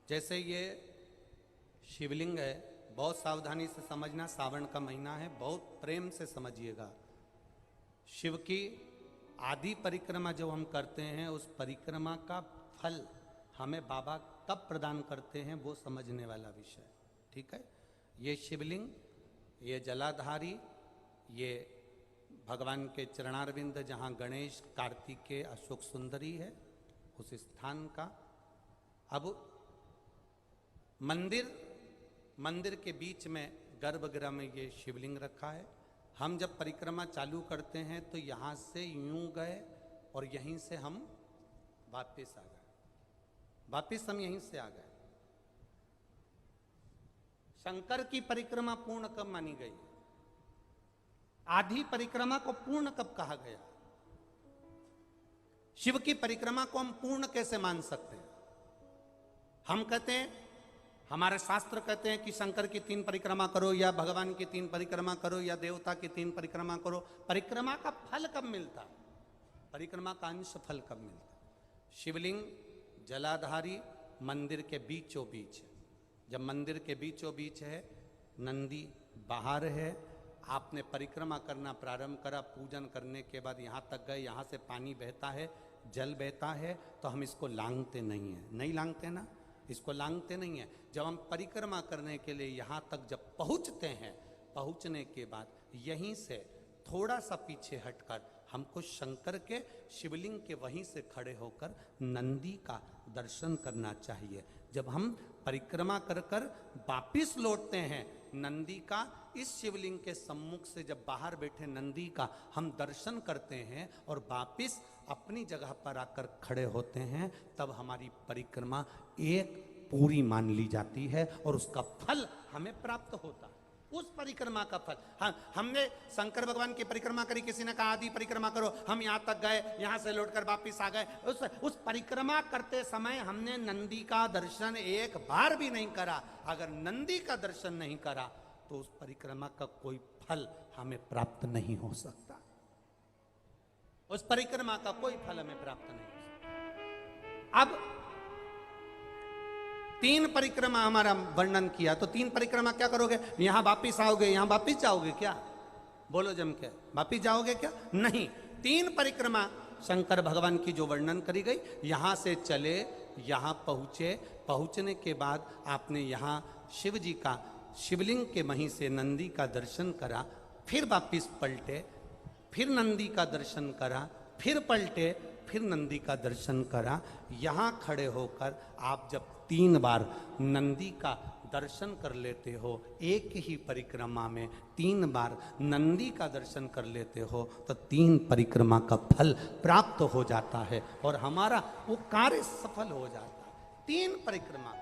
जैसे ये शिवलिंग है, बहुत सावधानी से समझना, सावन का महीना है, बहुत प्रेम से समझिएगा। शिव की आदि परिक्रमा जो हम करते हैं, उस परिक्रमा का फल हमें बाबा कब प्रदान करते हैं वो समझने वाला विषय, ठीक है। ये शिवलिंग, ये जलाधारी, ये भगवान के चरणारविंद जहाँ गणेश, कार्तिकेय, अशोक सुंदरी है, उस स्थान का। अब मंदिर के बीच में गर्भगृह में ये शिवलिंग रखा है। हम जब परिक्रमा चालू करते हैं तो यहाँ से यूं गए और यहीं से हम वापस आ गए, वापस हम यहीं से आ गए। शंकर की परिक्रमा पूर्ण कब मानी गई? आधी परिक्रमा को पूर्ण कब कहा गया? शिव की परिक्रमा को हम पूर्ण कैसे मान सकते हैं? हम कहते हैं, हमारे शास्त्र कहते हैं कि शंकर की 3 परिक्रमा करो, या भगवान की 3 परिक्रमा करो, या देवता की 3 परिक्रमा करो। परिक्रमा का फल कब मिलता? परिक्रमा का अंश फल कब मिलता? शिवलिंग जलाधारी मंदिर के बीचों बीच, जब मंदिर के बीचों बीच है, नंदी बाहर है, आपने परिक्रमा करना प्रारंभ करा, पूजन करने के बाद यहाँ तक गए, यहाँ से पानी बहता है, जल बहता है, तो हम इसको लांघते नहीं है, नहीं लांघते ना, इसको लांघते नहीं है। जब हम परिक्रमा करने के लिए यहाँ तक जब पहुँचते हैं, पहुँचने के बाद यहीं से थोड़ा सा पीछे हटकर हमको शंकर के शिवलिंग के वहीं से खड़े होकर नंदी का दर्शन करना चाहिए। जब हम परिक्रमा कर कर वापिस लौटते हैं, नंदी का इस शिवलिंग के सम्मुख से जब बाहर बैठे नंदी का हम दर्शन करते हैं और वापिस अपनी जगह पर आकर खड़े होते हैं, तब हमारी परिक्रमा एक पूरी मान ली जाती है और उसका फल हमें प्राप्त होता है। उस परिक्रमा का फल, हाँ, हमने शंकर भगवान की परिक्रमा करी, किसी ने कहा आदि परिक्रमा करो, हम यहाँ तक गए, यहाँ से लौटकर वापिस आ गए। उस परिक्रमा करते समय हमने नंदी का दर्शन एक बार भी नहीं करा। अगर नंदी का दर्शन नहीं करा तो उस परिक्रमा का कोई फल हमें प्राप्त नहीं हो सकता। उस परिक्रमा का कोई फल हमें प्राप्त नहीं हो सकता। अब 3 परिक्रमा हमारा वर्णन किया, तो 3 परिक्रमा क्या करोगे? यहां वापिस आओगे, यहां वापिस जाओगे क्या? बोलो जम के, वापिस जाओगे क्या? नहीं। 3 परिक्रमा शंकर भगवान की जो वर्णन करी गई, यहां से चले, यहां पहुंचे, पहुंचने के बाद आपने यहां शिव जी का शिवलिंग के वहीं से नंदी का दर्शन करा, फिर वापिस पलटे, फिर नंदी का दर्शन करा, फिर पलटे, फिर नंदी का दर्शन करा। यहाँ खड़े होकर आप जब 3 बार नंदी का दर्शन कर लेते हो, एक ही परिक्रमा में 3 बार नंदी का दर्शन कर लेते हो, तो 3 परिक्रमा का फल प्राप्त हो जाता है और हमारा वो कार्य सफल हो जाता है। 3 परिक्रमा